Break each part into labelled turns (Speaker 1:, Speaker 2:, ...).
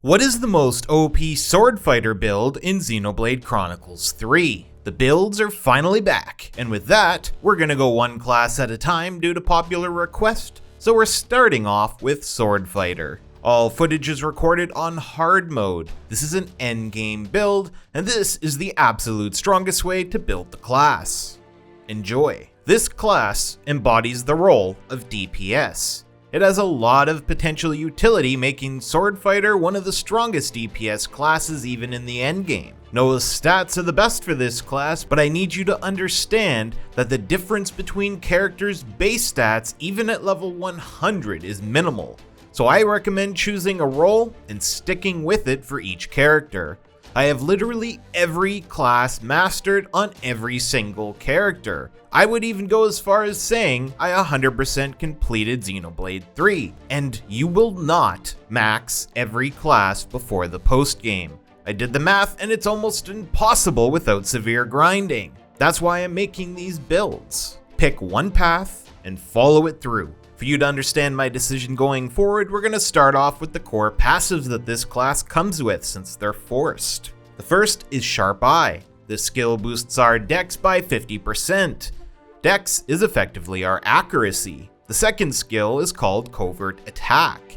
Speaker 1: What is the most OP sword fighter build in Xenoblade Chronicles 3? The builds are finally back, and with that, we're gonna go one class at a time due to popular request, so we're starting off with Sword Fighter. All footage is recorded on hard mode. This is an endgame build, and this is the absolute strongest way to build the class. Enjoy. This class embodies the role of DPS. It has a lot of potential utility, making Sword Fighter one of the strongest DPS classes even in the endgame. Noah's stats are the best for this class, but I need you to understand that the difference between characters' base stats even at level 100 is minimal. So I recommend choosing a role and sticking with it for each character. I have literally every class mastered on every single character. I would even go as far as saying I 100% completed Xenoblade 3, and you will not max every class before the post game. I did the math and it's almost impossible without severe grinding. That's why I'm making these builds. Pick one path and follow it through. For you to understand my decision going forward, we're going to start off with the core passives that this class comes with since they're forced. The first is Sharp Eye. This skill boosts our dex by 50%. Dex is effectively our accuracy. The second skill is called Covert Attack.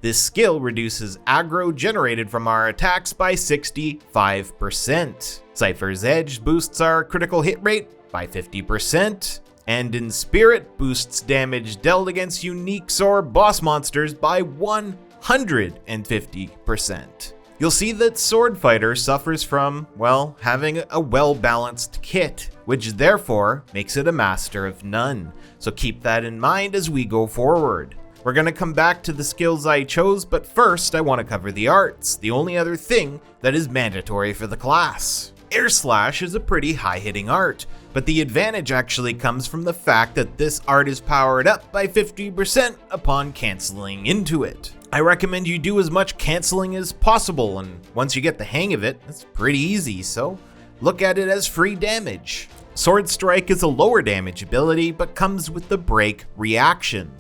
Speaker 1: This skill reduces aggro generated from our attacks by 65%. Cypher's Edge boosts our critical hit rate by 50%. And in Spirit boosts damage dealt against unique or boss monsters by 150%. You'll see that Sword Fighter suffers from, well, having a well-balanced kit, which therefore makes it a master of none. So keep that in mind as we go forward. We're gonna come back to the skills I chose, but first I want to cover the arts, the only other thing that is mandatory for the class. Air Slash is a pretty high-hitting art, but the advantage actually comes from the fact that this art is powered up by 50% upon canceling into it. I recommend you do as much canceling as possible, and once you get the hang of it, it's pretty easy, so look at it as free damage. Sword Strike is a lower damage ability, but comes with the Break reaction.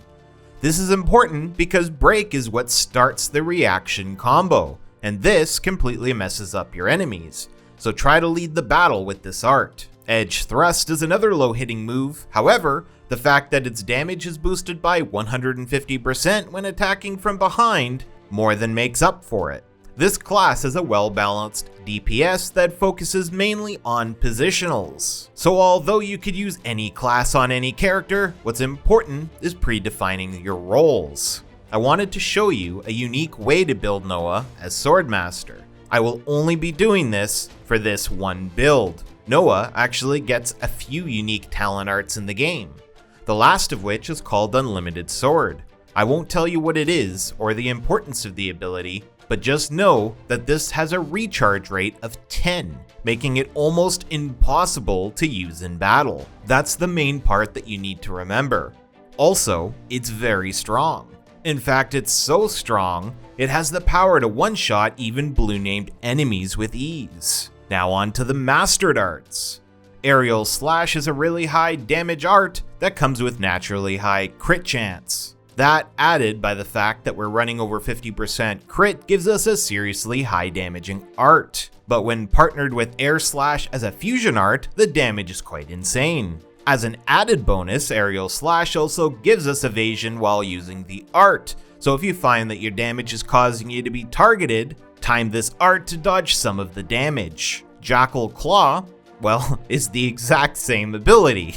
Speaker 1: This is important because Break is what starts the reaction combo, and this completely messes up your enemies. So try to lead the battle with this art. Edge Thrust is another low-hitting move, however, the fact that its damage is boosted by 150% when attacking from behind more than makes up for it. This class is a well-balanced DPS that focuses mainly on positionals. So although you could use any class on any character, what's important is predefining your roles. I wanted to show you a unique way to build Noah as Swordmaster. I will only be doing this for this one build. Noah actually gets a few unique talent arts in the game, the last of which is called Unlimited Sword. I won't tell you what it is or the importance of the ability, but just know that this has a recharge rate of 10, making it almost impossible to use in battle. That's the main part that you need to remember. Also, it's very strong. In fact, it's so strong, it has the power to one-shot even blue-named enemies with ease. Now on to the mastered arts. Aerial Slash is a really high damage art that comes with naturally high crit chance. That, added by the fact that we're running over 50% crit, gives us a seriously high damaging art. But when partnered with Air Slash as a fusion art, the damage is quite insane. As an added bonus, Aerial Slash also gives us evasion while using the art. So if you find that your damage is causing you to be targeted, time this art to dodge some of the damage. Jackal Claw, well, is the exact same ability.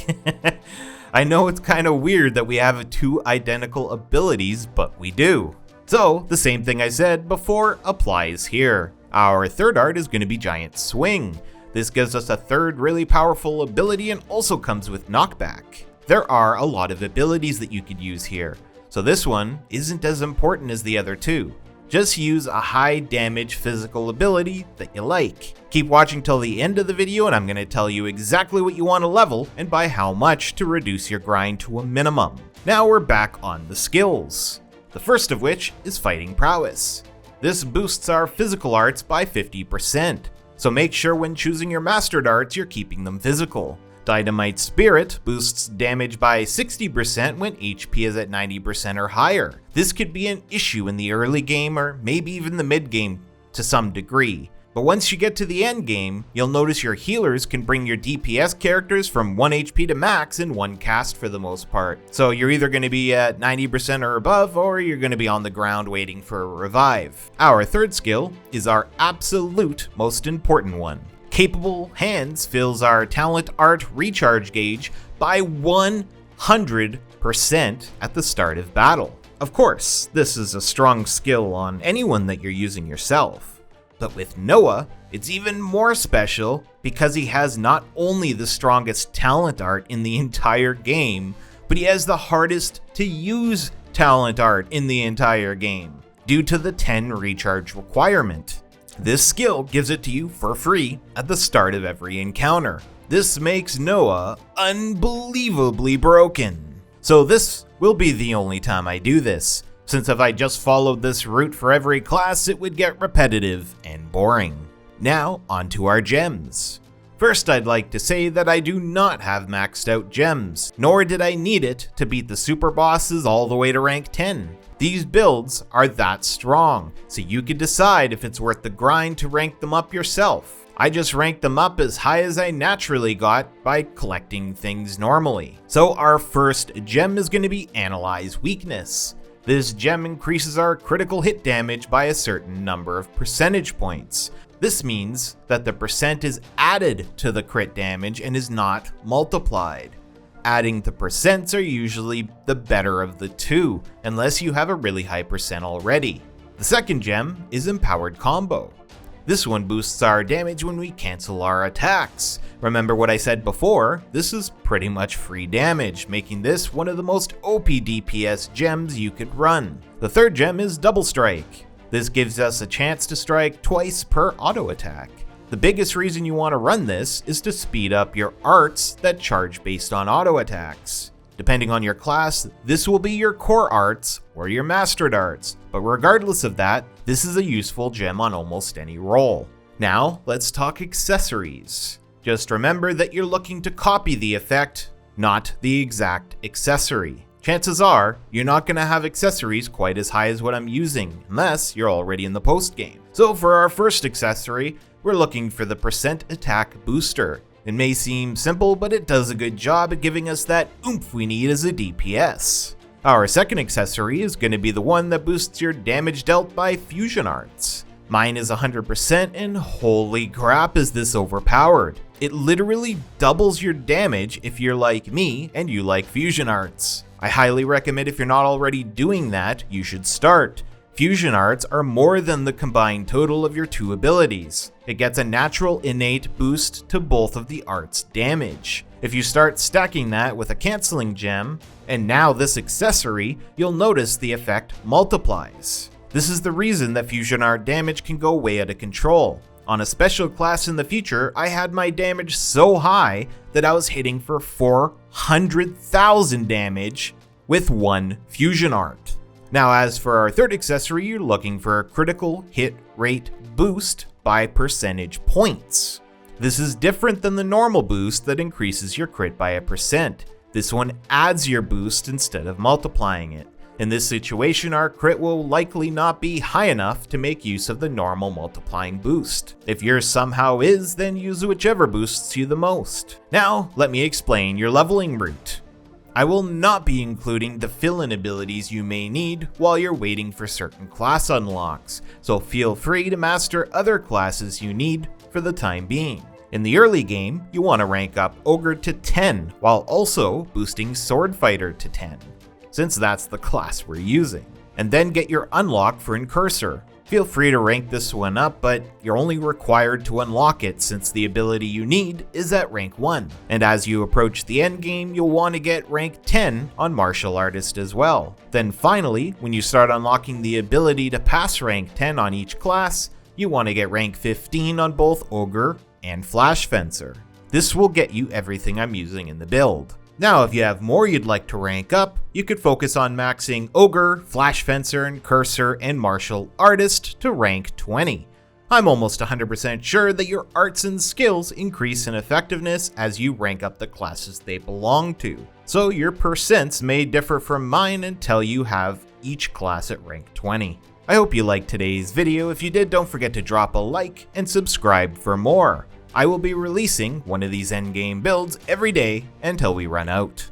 Speaker 1: I know it's kind of weird that we have two identical abilities, but we do. So the same thing I said before applies here. Our third art is going to be Giant Swing. This gives us a third really powerful ability and also comes with knockback. There are a lot of abilities that you could use here, so this one isn't as important as the other two. Just use a high damage physical ability that you like. Keep watching till the end of the video and I'm going to tell you exactly what you want to level and by how much to reduce your grind to a minimum. Now we're back on the skills. The first of which is Fighting Prowess. This boosts our physical arts by 50%. So make sure when choosing your mastered arts you're keeping them physical. Dynamite Spirit boosts damage by 60% when HP is at 90% or higher. This could be an issue in the early game or maybe even the mid game to some degree. But once you get to the end game, you'll notice your healers can bring your DPS characters from 1 HP to max in one cast for the most part. So you're either going to be at 90% or above, or you're going to be on the ground waiting for a revive. Our third skill is our absolute most important one. Capable Hands fills our talent art recharge gauge by 100% at the start of battle. Of course, this is a strong skill on anyone that you're using yourself. But with Noah, it's even more special because he has not only the strongest talent art in the entire game, but he has the hardest to use talent art in the entire game, due to the 10 recharge requirement. This skill gives it to you for free at the start of every encounter. This makes Noah unbelievably broken. So this will be the only time I do this, since if I just followed this route for every class, it would get repetitive and boring. Now, onto our gems. First, I'd like to say that I do not have maxed out gems, nor did I need it to beat the super bosses all the way to rank 10. These builds are that strong, so you can decide if it's worth the grind to rank them up yourself. I just ranked them up as high as I naturally got by collecting things normally. So our first gem is going to be Analyze Weakness. This gem increases our critical hit damage by a certain number of percentage points. This means that the percent is added to the crit damage and is not multiplied. Adding the percents are usually the better of the two, unless you have a really high percent already. The second gem is Empowered Combo. This one boosts our damage when we cancel our attacks. Remember what I said before, this is pretty much free damage, making this one of the most OP DPS gems you could run. The third gem is Double Strike. This gives us a chance to strike twice per auto attack. The biggest reason you want to run this is to speed up your arts that charge based on auto attacks. Depending on your class, this will be your core arts or your mastered arts, but regardless of that, this is a useful gem on almost any role. Now, let's talk accessories. Just remember that you're looking to copy the effect, not the exact accessory. Chances are, you're not going to have accessories quite as high as what I'm using, unless you're already in the post game. So for our first accessory, we're looking for the percent attack booster. It may seem simple, but it does a good job at giving us that oomph we need as a DPS. Our second accessory is going to be the one that boosts your damage dealt by fusion arts. Mine is 100% and holy crap is this overpowered. It literally doubles your damage if you're like me and you like fusion arts. I highly recommend if you're not already doing that, you should start. Fusion arts are more than the combined total of your two abilities. It gets a natural innate boost to both of the arts' damage. If you start stacking that with a canceling gem, and now this accessory, you'll notice the effect multiplies. This is the reason that fusion art damage can go way out of control. On a special class in the future, I had my damage so high that I was hitting for 400,000 damage with one fusion art. Now, as for our third accessory, you're looking for a critical hit rate boost by percentage points. This is different than the normal boost that increases your crit by a percent. This one adds your boost instead of multiplying it. In this situation, our crit will likely not be high enough to make use of the normal multiplying boost. If yours somehow is, then use whichever boosts you the most. Now, let me explain your leveling route. I will not be including the fill-in abilities you may need while you're waiting for certain class unlocks, so feel free to master other classes you need for the time being. In the early game, you want to rank up Ogre to 10 while also boosting Sword Fighter to 10, since that's the class we're using, and then get your unlock for Incursor. Feel free to rank this one up, but you're only required to unlock it since the ability you need is at rank 1. And as you approach the end game, you'll want to get rank 10 on Martial Artist as well. Then finally, when you start unlocking the ability to pass rank 10 on each class, you want to get rank 15 on both Ogre and Flash Fencer. This will get you everything I'm using in the build. Now, if you have more you'd like to rank up, you could focus on maxing Ogre, Flash Fencer, Incursor, and Martial Artist to rank 20. I'm almost 100% sure that your arts and skills increase in effectiveness as you rank up the classes they belong to, so your percents may differ from mine until you have each class at rank 20. I hope you liked today's video. If you did, don't forget to drop a like and subscribe for more. I will be releasing one of these endgame builds every day until we run out.